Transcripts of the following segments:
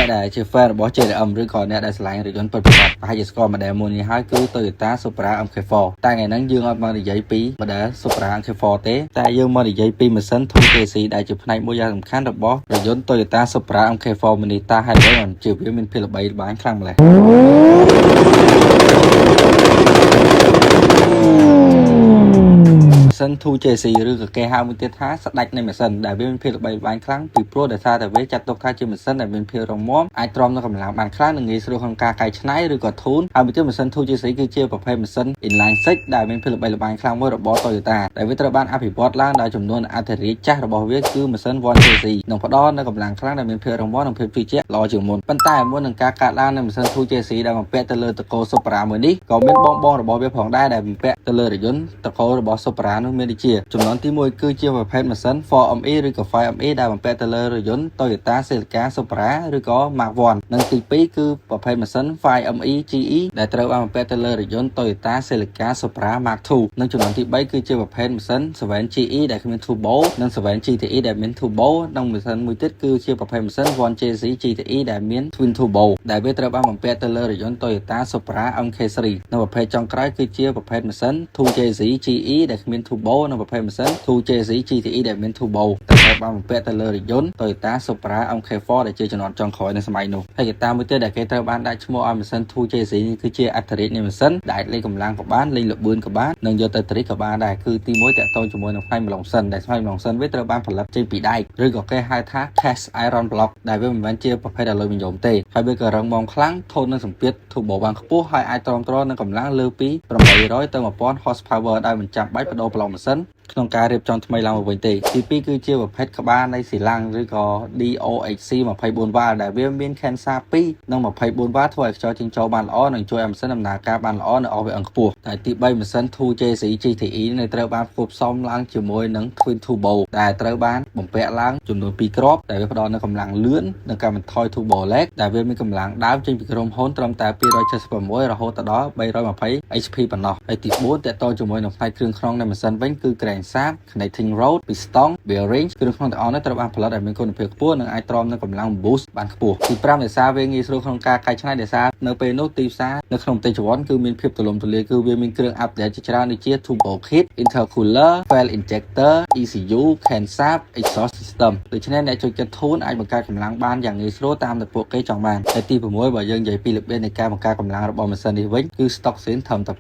អ្នកដែលជា fan របស់ JDM ឬក៏អ្នកដែលឆ្លាញ់រថយន្តពិតប្រាកដប្រហែលជាស្គាល់ model មួយនេះហើយគឺ Toyota Supra MK4 តែថ្ងៃហ្នឹងយើងអត់មកនិយាយពី model Supra MK4 ទេតែយើងមកនិយាយពីម៉ាស៊ីន 2JZ ដែលជាផ្នែកមួយយ៉ាងសំខាន់របស់រថយន្ត Toyota Supra MK4 មួយនេះតើហេតុអ្វីបានជាវាមានភាពល្បីល្បាញខ្លាំងម្ល៉េះម៉ាស៊ីន 2JZ ឬក៏គេហៅមួយទៀតថាស្ដេចនៃម៉ាស៊ីនដែលវាមានភាពល្បីល្បាញខ្លាំងពីព្រោះដោយសារតែវាចាត់ទុកថាជាម៉ាស៊ីនដែលមានភាពរឹងមាំអាចទ្រាំនឹងកម្លាំងបានខ្លាំងនិងងាយស្រួលក្នុងការកែច្នៃឬក៏ធូនហើយមួយទៀតម៉ាស៊ីន 2JZ គឺជាប្រភេទម៉ាស៊ីន inline six ដែលមានភាពល្បីល្បាញខ្លាំងមួយរបស់ Toyota ដែលវាត្រូវបានអភិវឌ្ឍឡើងដោយចំនួនអធិរាជចាស់របស់វាគឺម៉ាស៊ីន 1JZ នឹងផ្ដល់នូវកម្លាំងខ្លាំងដែលមានភាពរឹងមាំនិងភាពជឿជាក់ល្អជាងមុនប៉ុន្តែមុននឹងការកាត់ឡើងនៃម៉ាស៊ីន 2JZ ដែលបំពាក់ទៅលើតកូ Supra មួយនេះក៏មានបងរបស់វាផងដែរដែលបំពាក់ទៅលើរថយន្តតកូរបស់ Supra នោះមានដូចជាចំណុចទី1គឺជាប្រភេទម៉ាស៊ីន 4ME ឬក៏ 5ME ដែលបំពាក់ទៅលើរថយន្ត Toyota Celica Supra ឬក៏ Mark I និងទី2គឺប្រភេទម៉ាស៊ីន 5ME GE ដែលត្រូវបានបំពាក់ទៅលើរថយន្ត Toyota Celica Supra Mark II និងចំណុចទី3គឺជាប្រភេទម៉ាស៊ីន 7GE ដែលគ្មាន Turbo និង 7GTE ដែលមាន Turbo និងម៉ាស៊ីនមួយទៀតគឺជាប្រភេទម៉ាស៊ីន 1JZ GTE ដែលមាន Twin Turbo ដែលវាត្រូវបានបំពាក់ទៅលើរថយន្ត Toyota Supra MK3 និងប្រភេទចុងក្រោយគឺជាប្រភេទម៉ាស៊ីន 2JZ GE ដែលគ្មាន Turbo និងប្រភេទម៉ាស៊ីន 2JZ GTE ដែលមាន Turbo តែត្រូវបានបំពាក់ទៅលើរថយន្ត Toyota Supra MK4 ដែលជាជំនាន់ចុងក្រោយនៅសម័យនោះហើយកត្តាមួយទៀតដែលគេត្រូវបានដាក់ឈ្មោះឲ្យម៉ាស៊ីន 2JZ នេះគឺជាអត្ថន័យនៃម៉ាស៊ីនដែលអាចលេងកម្លាំងក៏បានលេងល្បឿនក៏បាននិងយកទៅត្រិចក៏បានដែរគឺទី1តាក់ទងជាមួយនឹងផ្នែកម្លងសិនដែលផ្នែកម្លងសិនវាត្រូវបានផលិតចេញពីដែកឬក៏គេហៅថា cast iron block ដែលវាមិនមែនជាប្រភេទអាលុយមីញ៉ូមទេហើយវាក៏រឹងមាំខ្លាំងធន់នឹងសម្ពាធ Turbo បានខ្ពស់ហើយអាចទ្រាំទ្រនឹងកម្លាំងលើពី800ទៅ1000 horsepower ដោយមិនចាំបាច់បដូរប្លុកម៉ាស៊ីនក្នុងការរៀបចំថ្មីឡើងមកវិញទេទី2គឺជាប្រភេទក្បាលនៃស៊ីឡាំងឬក៏ DOHC 24 វ៉ាល់ដែលវាមាន Kensa 2និង24 វ៉ាល់ធ្វើឲ្យខ្យល់ចេញចូលបានល្អនិងជួយឲ្យម៉ាស៊ីនដំណើរការបានល្អនៅ RPM ខ្ពស់តែទី3ម៉ាស៊ីន 2JZ GTE នៅត្រូវបានផ្គត់ផ្សំឡើងជាមួយនឹង Twin Turbo ដែលត្រូវបានបំពាក់ឡើងចំនួន2គ្រាប់ដែលវាផ្ដល់នូវកម្លាំងលឿននិងការបន្ថយ Turbo lag ដែលវាមានកម្លាំងដើមចេញពីក្រុមហ៊ុនត្រឹមតែ276រហូតដល់320 HP ប៉ុណ្ណោះហើយទី4តកតងជាមួយនឹងផ្នែកគ្រឿងក្នុងនៃម៉ាស៊ីនវិញគឺ Crankshaft Connecting Rod Piston Bearing គ្រឿងក្នុងទាំងអស់នេះត្រូវបានផលិតឲ្យមានគុណភាពខ្ពស់និងអាចទ្រាំនឹងកម្លាំង boost បានខ្ពស់ទី5ដោយសារវាងាយស្រួលក្នុងការកែច្នៃដោយសារនៅពេលនោះទីផ្សារនៅក្នុងប្រទេសជប៉ុនគឺមានភាពទូលំទូលាយគឺវាមានគ្រឿងអាប់ដេតជាច្រើនដូចជា Turbo Kit Intercooler Fuel Injector ECU Crankshaft Exhaust System ដូច្នេះអ្នកចូលចិត្តធូនអាចបង្កើតកម្លាំងបានយ៉ាងងាយស្រួលតាមដែលពួកគេចង់បានហើយទី6បើយើងនិយាយពីរបៀបនៃការបង្កើតកម្លាំងរបស់ម៉ាស៊ីននេះវិញគឺ stock scene ត្រឹមតែ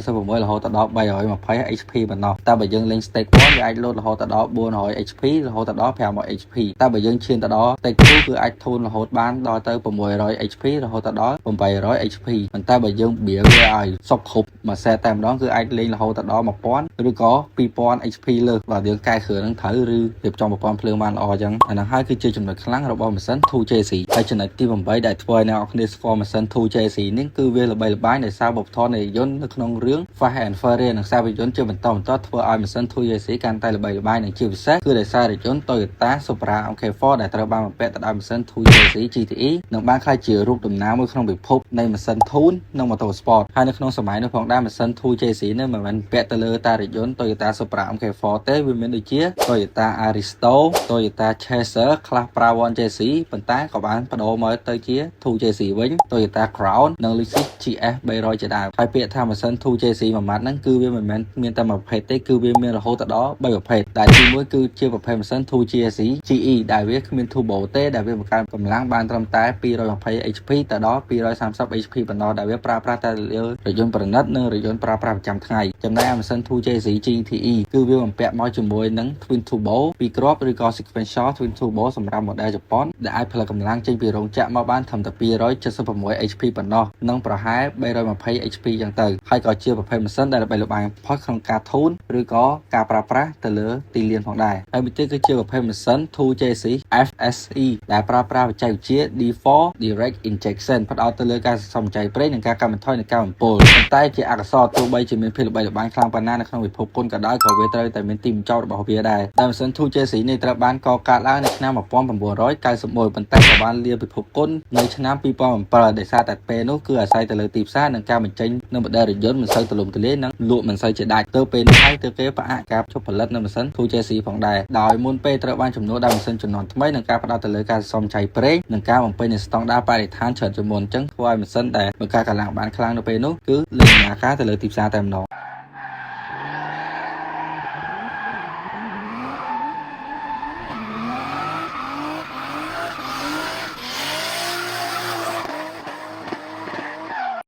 276រហូតដល់320 HP ប៉ុណ្ណោះតែបើយើងលេង Stage 1វាអាចលោតរហូតដល់400 HP រហូតដល់500 HP តែបើយើងឈានទៅដល់ Stage 2គឺអាចធូនរហូតបានដល់ទៅ600 HP រហូតដល់800 HP ប៉ុន្តែបើយើងបៀវាឲ្យសុខគ្រប់មួយសេតតែម្ដងគឺអាចលេងរហូតដល់1000ឬក៏2000 HP លើសបើយើងកែគ្រឿងនឹងត្រូវឬរៀបចំប្រព័ន្ធភ្លើងបានល្អអញ្ចឹងអានោះហើយគឺជាចំណុចខ្លាំងរបស់ម៉ាស៊ីន 2JZ ហើយចំណុចទី8ដែលធ្វើឲ្យអ្នកនរគ្នាស្គាល់ម៉ាស៊ីន 2JZ នេះគឺវាល្បីល្បាញដោយសារបុព្វធម៌នៃយន្តនៅក្នុងរឿង Fast and Furious និងខ្សែភាពយន្តជាបន្តបន្ទាប់ធ្វើឲ្យម៉ាស៊ីន 2JZ កាន់តែល្បីល្បាញនិងជាពិសេសគឺដោយសាររថយន្ត Toyota Supra MK4 ដែលត្រូវបានបំពាក់ទៅដោយម៉ាស៊ីន 2JZ GTE និងបានក្លាយជារូបតំណាងមួយក្នុងពិភពនៃម៉ាស៊ីន ធូននិង Motor Sport ហើយនៅក្នុងសម័យនោះផងដែរម៉ាស៊ីន 2JZ នេះមិនមែនពាក់ទៅលើតែរថយន្ត Toyota Supra MK4 ទេវាមានដូចជា Toyota Aristo Toyota Chaser ខ្លះប្រើ 1JZ ប៉ុន្តែក៏បានបដូរមកទៅជា 2JZ វិញ Toyota Crown និង Lexus GS 300ជាដើមហើយពាក្យថាម៉ាស៊ីន 2JZ មួយម៉ាត់ហ្នឹងគឺវាមិនមែនមានតែមួយប្រភេទទេគឺវាមានរហូតដល់3ប្រភេទដែលទី1គឺជាប្រភេទម៉ាស៊ីន 2JZ GE ដែលវាគ្មាន Turbo ទេដែលវាបង្កើនកម្លាំងបានត្រឹមតែ220 HP ទៅដល់230 HP ប៉ុណ្ណោះដែលវាប្រើប្រាស់តែលើរថយន្តប្រណិតនិងរថយន្តប្រើប្រាស់ប្រចាំថ្ងៃចំណែកម៉ាស៊ីន 2JZ GTE គឺវាបំពាក់មកជាមួយនឹង Twin Turbo 2គ្រាប់ឬក៏ Sequential Twin Turbo សម្រាប់ model ជប៉ុនដែលអាចផលិតកម្លាំងចេញពីរោងចក្រមកបានត្រឹមតែ276 HP ប៉ុណ្ណោះនិងប្រហែល320 HP ចឹងទៅហើយក៏ជាប្រភេទម៉ាស៊ីនដែលល្បីល្បាញបំផុតក្នុងការធូនឬក៏ការប្រើប្រាស់ទៅលើទីលានផងដែរហើយមួយទៀតគឺជាប្រភេទម៉ាស៊ីន 2JZ FSE ដែលប្រើប្រាស់បច្ចេកវិទ្យា D4 Direct Injection ផ្ដោតទៅលើការសន្សំចៃប្រេងនិងការកាត់បន្ថយនៃការបំពុលប៉ុន្តែជាអកុសលទោះបីជាមានភាពល្បីល្បាញខ្លាំងប៉ុណ្ណានៅក្នុងពិភពគុណក៏ដោយក៏វាត្រូវតែមានទីបញ្ចប់របស់វាដែរតែម៉ាស៊ីន 2JZ នេះត្រូវបានកកើតឡើងនៅឆ្នាំ1991ប៉ុន្តែក៏បានលាពិភពគុណនៅឆ្នាំ2007ដោយសារតែពេលនោះគឺអាស្រ័យទៅលើទីផ្សារនិងការបញ្ចេញនៅ model រថយន្តមិនសូវទូលំទូលាយនិងលក់មិនសូវជាដាច់ទៅពេលនេះហើយទើបគេផ្អាក ការជប់ផលិតនៅម៉ាស៊ីន 2JC ផងដែរដោយមុនពេលត្រូវបានជំនួសដោយម៉ាស៊ីនជំនាន់ថ្មីនិងការផ្ដោតទៅលើការសន្សំចៃប្រេងនិងការបំពេញនូវស្តង់ដារបរិស្ថានច្រើនជាងមុនអញ្ចឹងធ្វើឲ្យម៉ាស៊ីនដែលបង្កើតកម្លាំងបានខ្លាំងនៅពេលនោះគឺលើដំណើរការទៅលើទីផ្សារតែម្ដង